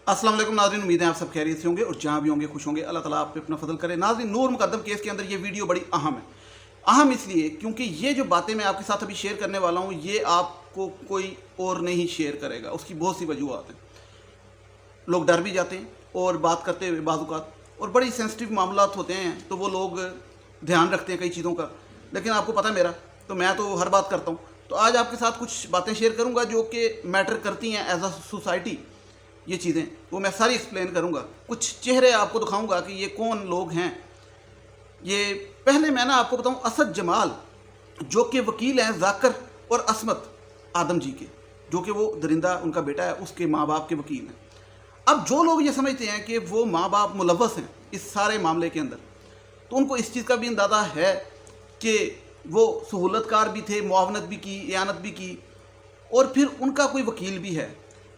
अस्सलाम वालेकुम नाज़रीन, उम्मीद है आप सब खैरियत से होंगे और जहाँ भी होंगे खुश होंगे। अल्लाह ताला आप पे अपना फजल करे। नाज़रीन, नूर मुकद्दम केस के अंदर ये वीडियो बड़ी अहम है। अहम इसलिए क्योंकि ये जो बातें मैं आपके साथ अभी शेयर करने वाला हूँ ये आपको कोई और नहीं शेयर करेगा। उसकी बहुत सी वजूहत हैं। लोग डर भी जाते हैं और बात करते हुए बाज़-औक़ात, और बड़ी सेंसिटिव मामलात होते हैं तो वो लोग ध्यान रखते हैं कई चीज़ों का। लेकिन आपको पता है मेरा, तो मैं तो हर बात करता हूँ। तो आज आपके साथ कुछ बातें शेयर करूँगा जो कि मैटर करती हैं एज अ सोसाइटी। ये चीज़ें वो मैं सारी एक्सप्लेन करूँगा। कुछ चेहरे आपको दिखाऊँगा कि ये कौन लोग हैं। ये पहले मैं ना आपको बताऊँ, असद जमाल जो कि वकील हैं जाकर और असमत आदम जी के, जो कि वो दरिंदा उनका बेटा है, उसके माँ बाप के वकील हैं। अब जो लोग ये समझते हैं कि वो माँ बाप मुलव्वस हैं इस सारे मामले के अंदर, तो उनको इस चीज़ का भी अंदाज़ा है कि वो सहूलतकार भी थे, मुआवनत भी की, इयानत भी की, और फिर उनका कोई वकील भी है।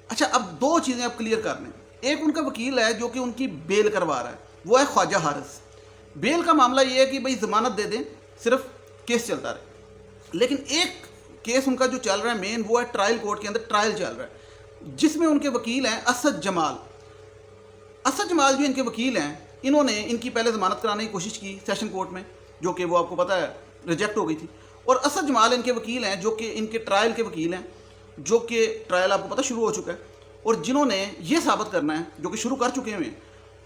अच्छा, अब दो चीज़ें आप क्लियर कर लें। एक उनका वकील है जो कि उनकी बेल करवा रहा है, वो है ख्वाजा हारिस। बेल का मामला ये है कि भाई ज़मानत दे दें, सिर्फ केस चलता रहे। लेकिन एक केस उनका जो चल रहा है मेन, वो है ट्रायल कोर्ट के अंदर ट्रायल चल रहा है, जिसमें उनके वकील हैं असद जमाल। असद जमाल जो इनके वकील हैं, इन्होंने इनकी पहले ज़मानत कराने की कोशिश की सेशन कोर्ट में, जो कि वो आपको पता है रिजेक्ट हो गई थी। और असद जमाल इनके वकील हैं जो कि इनके ट्रायल के वकील हैं, जो कि ट्रायल आपको पता शुरू हो चुका है, और जिन्होंने ये साबित करना है, जो कि शुरू कर चुके हैं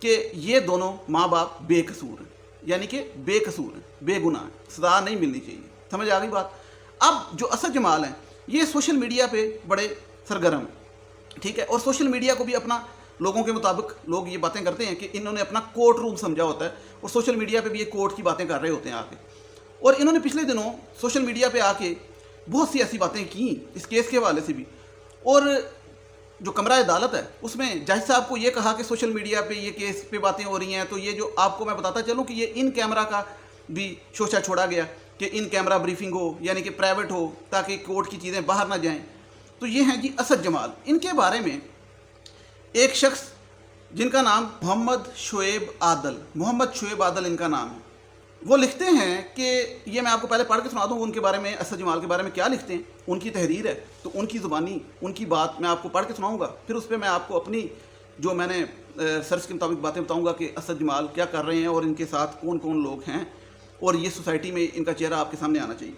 कि ये दोनों माँ बाप बेकसूर हैं, यानी कि बेकसूर हैं, बेगुनाह हैं, सज़ा नहीं मिलनी चाहिए। समझ आ गई बात। अब जो असद जमाल हैं ये सोशल मीडिया पे बड़े सरगर्म हैं, ठीक है, और सोशल मीडिया को भी अपना, लोगों के मुताबिक लोग ये बातें करते हैं कि इन्होंने अपना कोर्ट रूम समझा होता है, और सोशल मीडिया पे भी ये कोर्ट की बातें कर रहे होते हैं आके। और इन्होंने पिछले दिनों सोशल मीडिया पे आके बहुत सी ऐसी बातें की इस केस के हवाले से भी। और जो कमरा अदालत है उसमें जज साहब को ये कहा कि सोशल मीडिया पे ये केस पे बातें हो रही हैं, तो ये जो आपको मैं बताता चलूँ कि ये इन कैमरा का भी शोशा छोड़ा गया कि इन कैमरा ब्रीफिंग हो, यानी कि प्राइवेट हो, ताकि कोर्ट की चीज़ें बाहर ना जाएं। तो ये हैं जी असद जमाल। इनके बारे में एक शख्स जिनका नाम मोहम्मद शुएब आदल इनका नाम है, वो लिखते हैं कि, ये मैं आपको पहले पढ़ के सुना दूँ उनके बारे में, असद जमाल के बारे में क्या लिखते हैं। उनकी तहरीर है तो उनकी ज़ुबानी, उनकी बात मैं आपको पढ़ के सुनाऊंगा, फिर उस पर मैं आपको अपनी जो मैंने सर्च के मुताबिक बातें बताऊंगा कि असद जमाल क्या कर रहे हैं और इनके साथ कौन कौन लोग हैं, और ये सोसाइटी में इनका चेहरा आपके सामने आना चाहिए।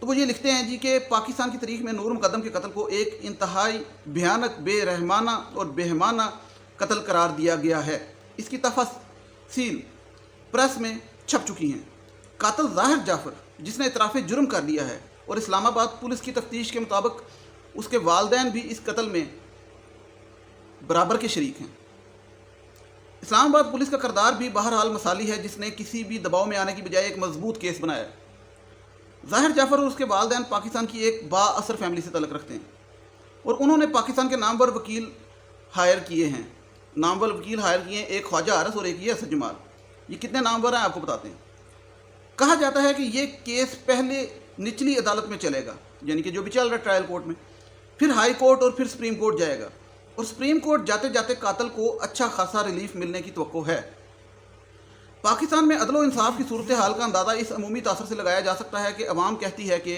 तो वो ये लिखते हैं जी कि पाकिस्तान की तारीख में नूर मुकद्दम के कत्ल को एक इंतहाई भयानक, बेरहमाना और बेहमाना कत्ल करार दिया गया है। इसकी तफसील प्रेस में छप चुकी हैं। कातिल ज़ाहिर जाफ़र, जिसने इतराफ़े जुर्म कर लिया है, और इस्लामाबाद पुलिस की तफ्तीश के मुताबिक उसके वालिदैन भी इस कत्ल में बराबर के शरीक हैं। इस्लामाबाद पुलिस का किरदार भी बहरहाल मसाली है, जिसने किसी भी दबाव में आने की बजाय एक मजबूत केस बनाया। ज़ाहिर जाफ़र और उसके वालिदैन पाकिस्तान की एक बाअसर फैमिली से तल्लुक़ रखते हैं, और उन्होंने पाकिस्तान के नामवर वकील हायर किए हैं। एक ख्वाजा हारिस और एक ये असद जमाल। ये कितने नामवर हैं आपको बताते हैं। कहा जाता है कि ये केस पहले निचली अदालत में चलेगा, यानी कि जो भी चल रहा है ट्रायल कोर्ट में, फिर हाई कोर्ट और फिर सुप्रीम कोर्ट जाएगा, और सुप्रीम कोर्ट जाते जाते कातिल को अच्छा खासा रिलीफ मिलने की तवक्को है। पाकिस्तान में अदल व इंसाफ की सूरत हाल का अंदाज़ा इस अमूमी तासर से लगाया जा सकता है कि अवाम कहती है कि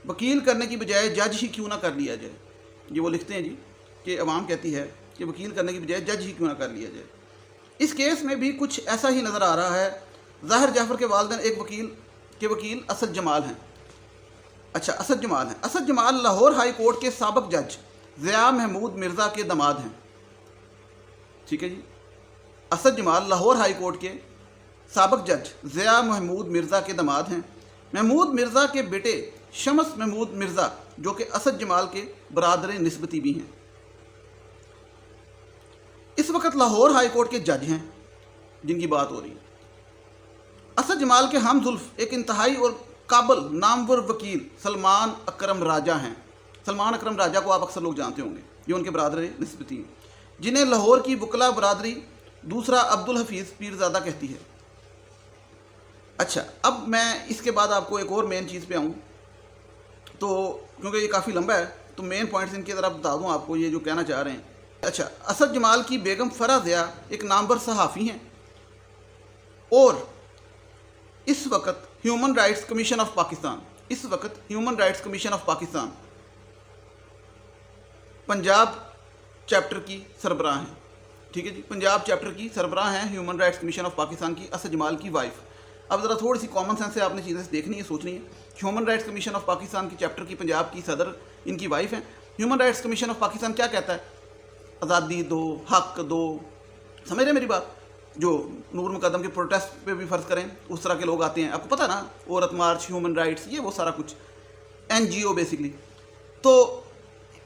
वकील करने की बजाय जज ही क्यों ना कर लिया जाए। ये वो लिखते हैं जी कि अवाम कहती है कि वकील करने की बजाय जज ही क्यों ना कर लिया जाए। इस केस में भी कुछ ऐसा ही नज़र आ रहा है। ज़ाहिर जाफ़र के वालिदैन एक वकील असद जमाल हैं। अच्छा, असद जमाल हैं। असद जमाल लाहौर हाई कोर्ट के साबिक़ जज ज़िया महमूद मिर्ज़ा के दामाद हैं। ठीक है जी, असद जमाल लाहौर हाई कोर्ट के साबिक़ जज ज़िया महमूद मिर्ज़ा के दामाद हैं। महमूद मिर्ज़ा के बेटे शम्स महमूद मिर्ज़ा, जो कि असद जमाल के बरादर निस्बती भी हैं, इस वक्त लाहौर हाई कोर्ट के जज हैं जिनकी बात हो रही है। असद जमाल के हम जुल्फ एक इंतहाई और काबिल नामवर वकील सलमान अकरम राजा हैं। सलमान अकरम राजा को आप अक्सर लोग जानते होंगे, ये उनके बरादर निस्बती हैं, जिन्हें लाहौर की वकला बरादरी दूसरा अब्दुल हफीज़ पीरज़ादा कहती है। अच्छा, अब मैं इसके बाद आपको एक और मेन चीज़ पे आऊँ, तो क्योंकि ये काफ़ी लंबा है तो मेन पॉइंट्स इनकी तरफ बता दूँ आपको, ये जो कहना चाह रहे हैं। अच्छा, असद जमाल की बेगम फरा ज़िया एक नामवर सहाफ़ी हैं, और इस वक्त human rights commission of Pakistan Punjab chapter की सरबराह हैं, ठीक है जी, पंजाब चैप्टर की सरबराह हैं human rights commission of Pakistan की असद जमाल की वाइफ। अब ज़रा थोड़ी सी कॉमन सेंस से आपने चीज़ें देखनी है, सोचनी है। Human rights commission of Pakistan की चैप्टर की पंजाब की सदर इनकी वाइफ हैं। Human rights commission of Pakistan क्या कहता है? आज़ादी दो, हक दो, समझ रहे हैं मेरी बात? जो नूर मुकद्दम के प्रोटेस्ट पे भी फ़र्ज़ करें उस तरह के लोग आते हैं, आपको पता ना, औरत मार्च, ह्यूमन राइट्स, ये वो सारा कुछ NGO बेसिकली। तो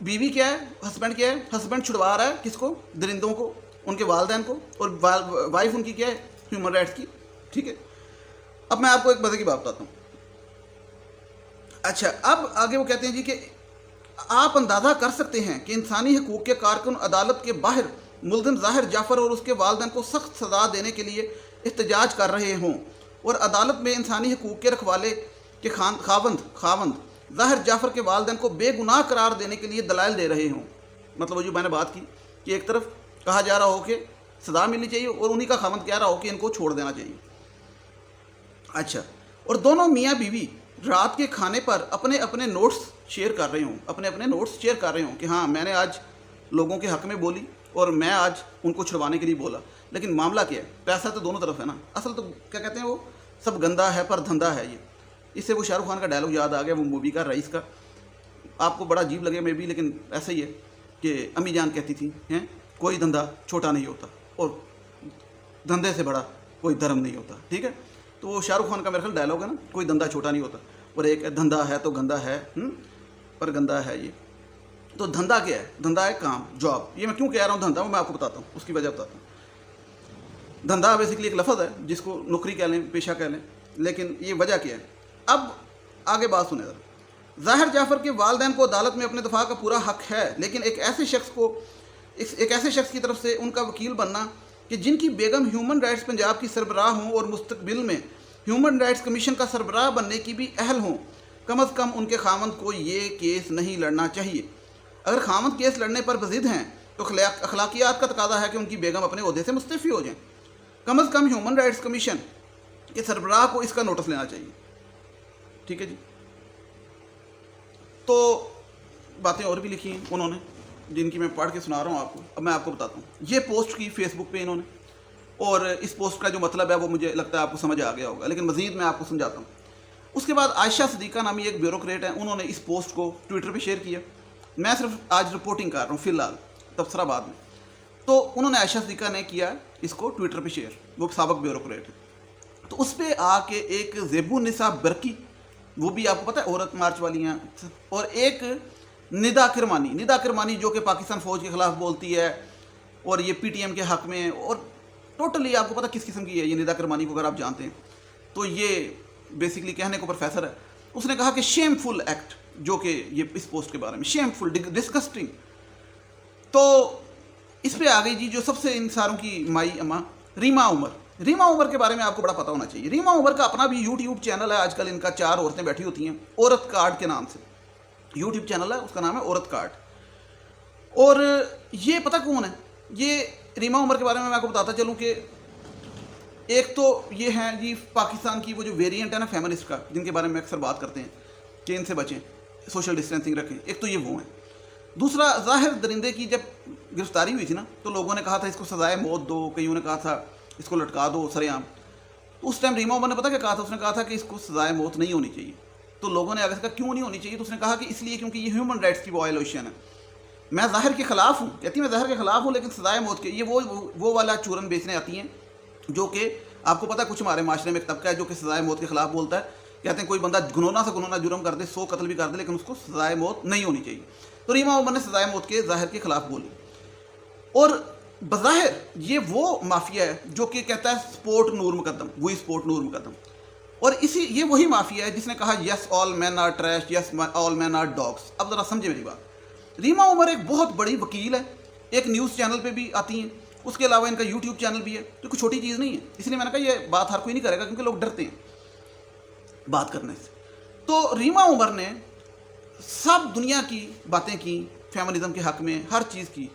बीवी क्या है, हस्बैंड क्या है? हस्बैंड छुड़वा रहा है किसको? दरिंदों को, उनके वालदैन को, और वाइफ उनकी क्या है? ह्यूमन राइट्स की, ठीक है। अब मैं आपको एक मज़े की बात बताता हूँ। अच्छा, अब आगे वो कहते हैं जी कि आप अंदाज़ा कर सकते हैं कि इंसानी हकूक़ के कारकुन अदालत के बाहर मुल्ज़िम ज़ाहिर जाफ़र और उसके वालिदैन को सख्त सज़ा देने के लिए एहतजाज कर रहे हों, और अदालत में इंसानी हकूक़ के रखवाले के खावंद ज़ाहिर जाफ़र के वालिदैन को बेगुनाह करार देने के लिए दलाइल दे रहे हों। मतलब वो जो मैंने बात की कि एक तरफ कहा जा रहा हो कि सज़ा मिलनी चाहिए और उन्हीं का खावंद कह रहा हो कि इनको छोड़ देना चाहिए। अच्छा, और दोनों मियाँ बीवी रात के खाने पर अपने अपने नोट्स शेयर कर रहे हों कि हाँ, मैंने आज लोगों के हक़ में बोली और मैं आज उनको छुड़वाने के लिए बोला। लेकिन मामला क्या है? पैसा तो दोनों तरफ है ना। असल तो क्या कहते हैं, वो सब गंदा है पर धंधा है ये। इससे वो शाहरुख खान का डायलॉग याद आ गया, वो मूवी का रईस का। आपको बड़ा अजीब लगे मे भी, लेकिन ऐसा ही है कि अम्मी जान कहती थी हैं, कोई धंधा छोटा नहीं होता और धंधे से बड़ा कोई धर्म नहीं होता, ठीक है। तो वो शाहरुख खान का मेरे ख्याल डायलॉग है ना, कोई धंधा छोटा नहीं होता, और एक धंधा है तो गंदा है, पर गंदा है ये। तो धंधा क्या है? धंधा है काम, जॉब। ये मैं क्यों कह रहा हूँ धंधा, वो मैं आपको बताता हूँ, उसकी वजह बताता हूँ। धंधा बेसिकली एक लफ्ज़ है जिसको नौकरी कह लें, पेशा कह लें, लेकिन ये वजह क्या है? अब आगे बात सुने ज़रा। ज़ाहिर जाफ़र के वालिदैन को अदालत में अपने दफ़ा का पूरा हक है, लेकिन एक ऐसे शख्स की तरफ से उनका वकील बनना कि जिनकी बेगम ह्यूमन राइट्स पंजाब की सरबराह हों और मुस्तकबिल में ह्यूमन राइट्स कमीशन का सरबराह बनने की भी अहल हों, कम अज़ कम उनके खामंद को ये केस नहीं लड़ना चाहिए। अगर खामंद केस लड़ने पर बज़िद हैं तो अखलाकियात का तकाज़ा है कि उनकी बेगम अपने ओहदे से मुस्तफ़ी हो जाएं। कम अज़ कम ह्यूमन राइट्स कमीशन के सरबराह को इसका नोटिस लेना चाहिए, ठीक है जी। तो बातें और भी लिखी हैं उन्होंने, जिनकी मैं पढ़ के सुना रहा हूँ आपको। अब मैं आपको बताता हूँ। ये पोस्ट की फेसबुक पे इन्होंने, और इस पोस्ट का जो मतलब है वो मुझे लगता है आपको समझ आ गया होगा, लेकिन मज़ीद मैं आपको समझाता हूँ। उसके बाद आयशा सदीक़ा नामी एक ब्यूरोक्रेट है, उन्होंने इस पोस्ट को ट्विटर पे शेयर किया। मैं सिर्फ आज रिपोर्टिंग कर रहा हूँ फ़िलहाल, तबसरा बाद में। तो उन्होंने, आयशा सदीक़ा ने किया इसको ट्विटर पे शेयर, वो साबिक़ ब्यूरोक्रेट है। तो उस पर आके एक ज़ेबुन्निसा बरकी, वो भी आपको पता है औरत मार्च वाली हैं, और एक निदा किरमानी जो कि पाकिस्तान फ़ौज के ख़िलाफ़ बोलती है और ये PTM के हक़ में, और टोटली आपको पता किस किस्म की है ये निदा किरमानी को, अगर आप जानते हैं तो ये बेसिकली कहने को प्रोफेसर है। उसने कहा कि शेमफुल एक्ट, जो कि ये इस पोस्ट के बारे में शेमफुल, डिस्गस्टिंग। तो इस पर आ गई जी जो सबसे इन सारों की माई अम्मा रीमा उमर के बारे में आपको बड़ा पता होना चाहिए। रीमा उमर का अपना भी YouTube चैनल है। आजकल इनका 4 औरतें बैठी होती हैं, औरत कार्ड के नाम से YouTube चैनल है, उसका नाम है औरत कार्ड। और ये पता कौन है? ये रीमा उमर के बारे में मैं आपको बताता चलूँ कि एक तो ये हैं जी पाकिस्तान की वो जो वेरिएंट है ना फेमिनिस्ट का, जिनके बारे में अक्सर बात करते हैं कि इनसे बचें, सोशल डिस्टेंसिंग रखें। एक तो ये वो हैं। दूसरा, ज़ाहिर दरिंदे की जब गिरफ्तारी हुई थी ना, तो लोगों ने कहा था इसको सजाए मौत दो, कईयों ने कहा था इसको लटका दो सरेआम। तो उस टाइम रीमा उमर ने पता क्या कहा था? उसने कहा था कि इसको सजाए मौत नहीं होनी चाहिए। तो लोगों ने आगे कहा क्यों नहीं होनी चाहिए? तो उसने कहा कि इसलिए क्योंकि ये ह्यूमन राइट्स की वायलेशन है। मैं ज़ाहिर के ख़िलाफ़ हूँ, कहती मैं ज़ाहिर के ख़िलाफ़ हूँ, लेकिन सजाए मौत के ये वो वाला चूरन बेचने आती हैं, जो कि आपको पता है कुछ हमारे माशरे में एक तबका है जो कि सजाए मौत के ख़िलाफ़ बोलता है। कहते हैं कोई बंदा गुनोना से गुनोना जुर्म कर दे, 100 कत्ल भी कर दे, लेकिन उसको सजाए मौत नहीं होनी चाहिए। तो रीमा उमर ने सजाए मौत के ज़ाहिर के ख़िलाफ़ बोली। और बज़ाहिर ये वो माफिया है जो कि कहता है सपोर्ट नूर मुकद्दम, वही सपोर्ट नूर मुकद्दम। और ये वही माफिया है जिसने कहा yes all man are trash, yes all man are dogs. अब ज़रा समझे मेरी बात। रीमा उमर एक बहुत बड़ी वकील है, एक न्यूज़ चैनल पे भी आती हैं, उसके अलावा इनका YouTube चैनल भी है, तो कोई छोटी चीज़ नहीं है। इसलिए मैंने कहा ये बात हर कोई नहीं करेगा, क्योंकि लोग डरते हैं बात करने से। तो रीमा उमर ने सब दुनिया की बातें की, फेमिनिज्म के हक़ में हर चीज़ की,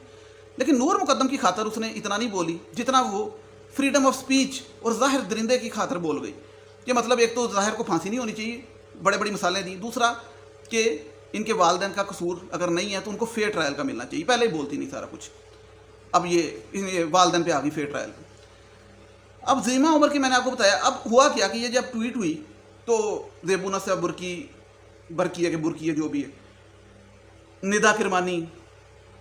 लेकिन नूर मुकद्दम की खातर उसने इतना नहीं बोली जितना वो फ्रीडम ऑफ स्पीच और ज़ाहिर दरिंदे की खातर बोल गई। कि मतलब एक तो ज़ाहिर को फांसी नहीं होनी चाहिए, बड़े बड़ी मिसालें दी। दूसरा कि ان کے والدین کا قصور اگر نہیں ہے تو ان کو فیئر ٹرائل کا ملنا چاہیے. پہلے ہی بولتی نہیں سارا کچھ, اب یہ والدین پہ آ گئی فیئر ٹرائل. اب زیمہ عمر کی میں نے آپ کو بتایا. اب ہوا کیا کہ یہ جب ٹویٹ ہوئی تو زیبونہ سے برکی ہے جو بھی ہے, ندا کرمانی,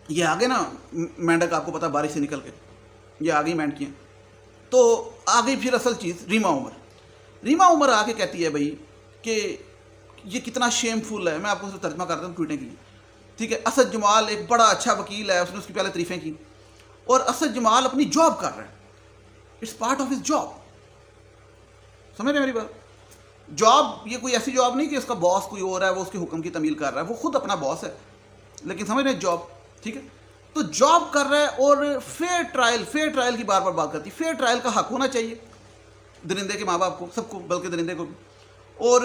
یہ آگے نا مینڈک, آپ کو پتا بارش سے نکل کے یہ آگے مینڈ کیے. تو آگے پھر اصل چیز ریما عمر آ کے کہتی ہے بھائی کہ یہ کتنا شیم فل ہے. میں آپ کو ترجمہ کرتا ہوں ٹویٹیں کے لیے, ٹھیک ہے. اسد جمال ایک بڑا اچھا وکیل ہے, اس نے اس کی پہلے تعریفیں کی, اور اسد جمال اپنی جاب کر رہا ہے. It's part of his job. سمجھ رہے میری بات؟ جاب یہ کوئی ایسی جاب نہیں کہ اس کا باس کوئی اور ہے, وہ اس کے حکم کی تعمیل کر رہا ہے, وہ خود اپنا باس ہے, لیکن سمجھ رہے ہیں جاب, ٹھیک ہے. تو جاب کر رہا ہے اور فیئر ٹرائل کی بار بار بات کرتی ہے. فیئر ٹرائل کا حق ہونا چاہیے درندے کے ماں باپ کو, سب کو, بلکہ درندے کو بھی. اور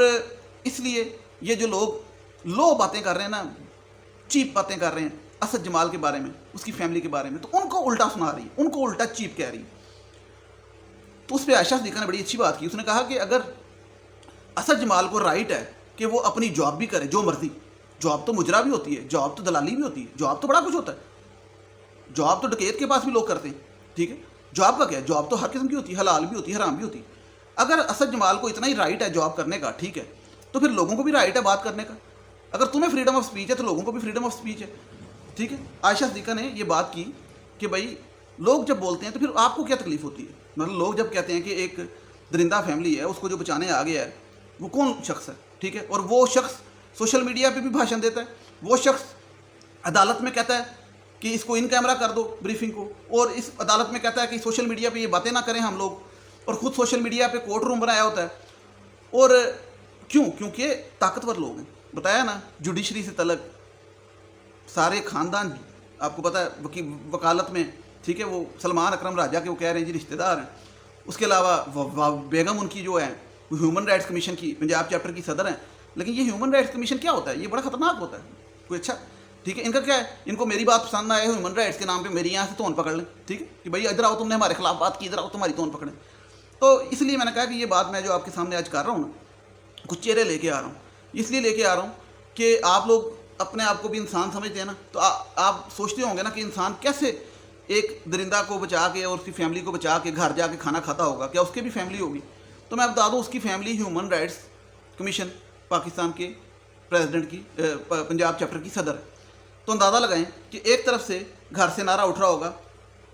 اس لیے یہ جو لوگ لو باتیں کر رہے ہیں نا, چیپ باتیں کر رہے ہیں اسد جمال کے بارے میں, اس کی فیملی کے بارے میں, تو ان کو الٹا سنا رہی ہے, ان کو الٹا چیپ کہہ رہی ہے. تو اس پہ عائشہ صدیقہ نے بڑی اچھی بات کی. اس نے کہا کہ اگر اسد جمال کو رائٹ ہے کہ وہ اپنی جاب بھی کرے جو مرضی, جاب تو مجرا بھی ہوتی ہے, جاب تو دلالی بھی ہوتی ہے, جاب تو بڑا کچھ ہوتا ہے, جاب تو ڈکیت کے پاس بھی لوگ کرتے ہیں, ٹھیک ہے. جاب کا کیا ہے, جاب تو ہر قسم کی ہوتی ہے, حلال بھی ہوتی ہے, حرام بھی ہوتی ہے. اگر اسد جمال کو اتنا ہی رائٹ ہے جاب کرنے کا, ٹھیک ہے, تو پھر لوگوں کو بھی رائٹ ہے بات کرنے کا. اگر تمہیں فریڈم آف اسپیچ ہے تو لوگوں کو بھی فریڈم آف اسپیچ ہے, ٹھیک ہے. عائشہ صدیقہ نے یہ بات کی کہ بھائی لوگ جب بولتے ہیں تو پھر آپ کو کیا تکلیف ہوتی ہے. مطلب لوگ جب کہتے ہیں کہ ایک درندہ فیملی ہے, اس کو جو بچانے آ گیا ہے وہ کون شخص ہے, ٹھیک ہے, اور وہ شخص سوشل میڈیا پہ بھی بھاشن دیتا ہے, وہ شخص عدالت میں کہتا ہے کہ اس کو ان کیمرہ کر دو بریفنگ کو, اور اس عدالت میں کہتا ہے کہ سوشل میڈیا پہ یہ باتیں نہ کریں ہم لوگ, اور خود سوشل میڈیا پہ کورٹ روم بنایا ہوتا ہے. اور کیونکہ طاقتور لوگ ہیں, بتایا نا, جوڈیشری سے تعلق سارے خاندان, آپ کو پتہ ہے وکالت میں, ٹھیک ہے, وہ سلمان اکرم راجہ کے وہ کہہ رہے ہیں جی رشتہ دار ہیں. اس کے علاوہ بیگم ان کی جو ہے وہ ہیومن رائٹس کمیشن کی پنجاب چیپٹر کی صدر ہیں. لیکن یہ ہیومن رائٹس کمیشن کیا ہوتا ہے, یہ بڑا خطرناک ہوتا ہے, کوئی اچھا, ٹھیک ہے. ان کا کیا ہے, ان کو میری بات پسند نہ آئے, ہیومن رائٹس کے نام پہ میری یہاں سے تون پکڑ لیں, ٹھیک ہے, کہ بھائی ادھر آؤ, تم نے ہمارے خلاف بات کی, ادھر آؤ تمہاری تون پکڑیں. تو اس لیے میں نے کہا کہ یہ بات میں جو آپ کے سامنے آج کر رہا ہوں نا, کچھ چہرے لے کے آ رہا ہوں, اس لیے لے کے آ رہا ہوں کہ آپ لوگ اپنے آپ کو بھی انسان سمجھتے ہیں نا, تو آپ سوچتے ہوں گے نا کہ انسان کیسے ایک درندہ کو بچا کے اور اس کی فیملی کو بچا کے گھر جا کے کھانا کھاتا ہوگا, کیا اس کی بھی فیملی ہوگی. تو میں بتا دوں اس کی family human rights commission Pakistan کے پریزیڈنٹ کی پنجاب چیپٹر کی صدر ہے. تو اندازہ لگائیں کہ ایک طرف سے گھر سے نعرہ اٹھ رہا ہوگا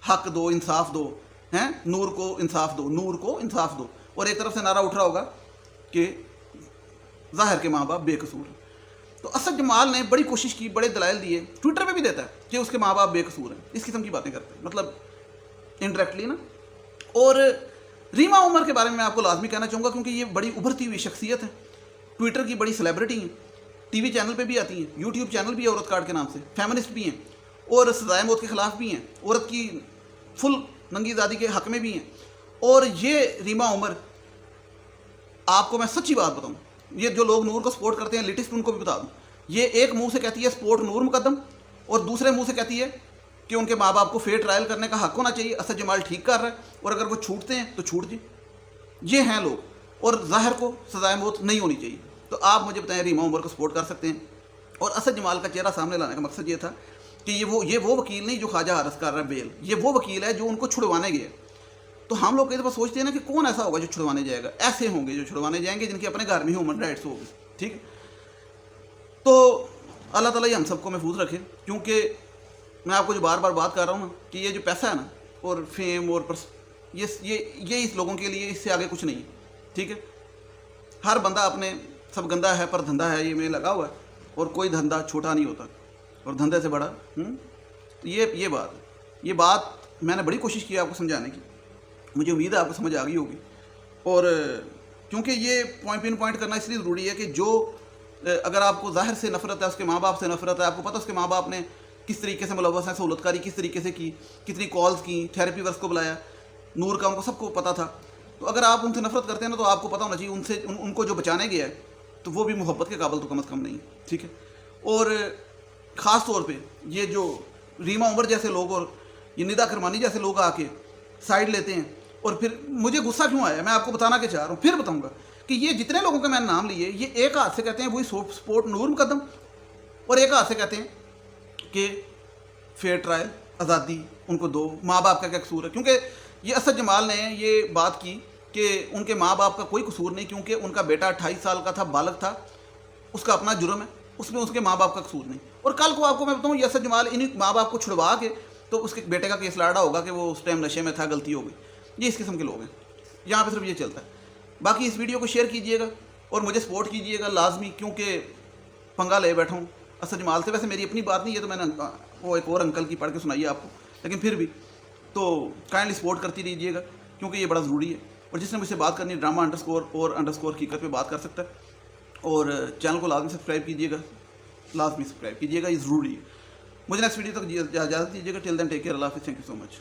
حق دو, انصاف دو, ہیں, نور کو انصاف دو, نور کو انصاف دو, اور ایک طرف سے نعرہ اٹھ رہا ہوگا کہ ظاہر کے ماں باپ بے قصور ہیں. تو اسد جمال نے بڑی کوشش کی, بڑے دلائل دیے, ٹویٹر پہ بھی دیتا ہے کہ اس کے ماں باپ بے قصور ہیں, اس قسم کی باتیں کرتے ہیں, مطلب انڈائریکٹلی نا. اور ریما عمر کے بارے میں آپ کو لازمی کہنا چاہوں گا کیونکہ یہ بڑی ابھرتی ہوئی شخصیت ہے, ٹویٹر کی بڑی سیلیبریٹی ہیں, ٹی وی چینل پہ بھی آتی ہیں, یوٹیوب چینل بھی ہے عورت کارڈ کے نام سے, فیمنسٹ بھی ہیں, اور سزائے موت کے خلاف بھی ہیں, عورت کی فل ننگی آزادی کے حق میں بھی ہیں. اور یہ ریما عمر, آپ کو میں سچی بات بتاؤں, یہ جو لوگ نور کو سپورٹ کرتے ہیں لیٹسٹ, ان کو بھی بتا دوں, یہ ایک منہ سے کہتی ہے سپورٹ نور مقدم, اور دوسرے منہ سے کہتی ہے کہ ان کے ماں باپ کو فیئر ٹرائل کرنے کا حق ہونا چاہیے, اسد جمال ٹھیک کر رہا ہے, اور اگر وہ چھوٹتے ہیں تو چھوٹ جائیں. یہ ہیں لوگ, اور ظاہر کو سزائے موت نہیں ہونی چاہیے. تو آپ مجھے بتائیں ریما عمر کو سپورٹ کر سکتے ہیں. اور اسد جمال کا چہرہ سامنے لانے کا مقصد یہ تھا کہ یہ وہ وکیل نہیں جو خواجہ حارث کر رہا ہے بیل, یہ وہ وکیل ہے جو ان کو چھڑوانے گیا. تو ہم لوگ کئی دفعہ سوچتے ہیں نا کہ کون ایسا ہوگا جو چھڑوانے جائے گا. ایسے ہوں گے جو چھڑوانے جائیں گے جن کے اپنے گھر میں ہیومن رائٹس ہوگی, ٹھیک ہے. تو اللہ تعالیٰ یہ ہم سب کو محفوظ رکھے, کیونکہ میں آپ کو جو بار بار بات کر رہا ہوں نا کہ یہ جو پیسہ ہے نا اور فیم اور یہ اس لوگوں کے لیے اس سے آگے کچھ نہیں, ٹھیک ہے. ہر بندہ اپنے سب گندہ ہے پر دھندا ہے, یہ میں لگا ہوا ہے, اور کوئی دھندا چھوٹا نہیں ہوتا اور دھندے سے بڑا. تو یہ بات میں نے بڑی کوشش کی آپ کو سمجھانے کی, مجھے امید ہے آپ کو سمجھ آ گئی ہوگی. اور کیونکہ یہ پوائنٹ کرنا اس لیے ضروری ہے کہ جو اگر آپ کو ظاہر سے نفرت ہے, اس کے ماں باپ سے نفرت ہے, آپ کو پتہ اس کے ماں باپ نے کس طریقے سے ملوث ہیں, سہولت کاری کس طریقے سے کی, کتنی کالز کی, تھیراپی ورکس کو بلایا, نور کا ان کو سب کو پتہ تھا. تو اگر آپ ان سے نفرت کرتے ہیں نا تو آپ کو پتہ ہونا چاہیے ان کو جو بچانے گیا ہے تو وہ بھی محبت کے قابل تو کم از کم نہیں, ٹھیک ہے. اور خاص طور پہ یہ جو ریما عمر جیسے لوگ اور یہ ندا کرمانی جیسے لوگ آ کے سائڈ لیتے ہیں, اور پھر مجھے غصہ کیوں آیا میں آپ کو بتانا کہ چاہ رہا ہوں, پھر بتاؤں گا کہ یہ جتنے لوگوں کے میں نے نام لیے, یہ ایک ہاتھ سے کہتے ہیں وہی سپورٹ نور مقدم, اور ایک ہاتھ سے کہتے ہیں کہ فیئر ٹرائل، آزادی ان کو دو، ماں باپ کا کیا قصور ہے. کیونکہ یہ اسد جمال نے یہ بات کی کہ ان کے ماں باپ کا کوئی قصور نہیں، کیونکہ ان کا بیٹا 28 سال کا تھا، بالغ تھا، اس کا اپنا جرم ہے، اس میں اس کے ماں باپ کا قصور نہیں. اور کل کو آپ کو میں بتاؤں یہ اسد جمال انہیں ماں باپ کو چھڑوا کے تو اس کے بیٹے کا کیس لڑا ہوگا کہ وہ اس ٹائم نشے میں تھا، غلطی ہو گئی. یہ اس قسم کے لوگ ہیں، یہاں پہ صرف یہ چلتا ہے. باقی اس ویڈیو کو شیئر کیجئے گا اور مجھے سپورٹ کیجئے گا لازمی، کیونکہ پنگا لے بیٹھا ہوں اسد جمال سے. ویسے میری اپنی بات نہیں ہے، تو میں نے وہ ایک اور انکل کی پڑھ کے سنائی ہے آپ کو، لیکن پھر بھی تو کائنڈلی سپورٹ کرتی رہیے گا، کیونکہ یہ بڑا ضروری ہے. اور جس نے مجھ سے بات کرنی ہے ڈرامہ _ حقیقت پہ بات کر سکتا ہے. اور چینل کو لازمی سبسکرائب کیجیے گا، لازمی سبسکرائب کیجیے گا، یہ ضروری ہے. مجھے نیکسٹ ویڈیو تک اجازت دیجیے گا. ٹل دین ٹیک کیئر، اللہ حافظ، تھینک یو سو مچ.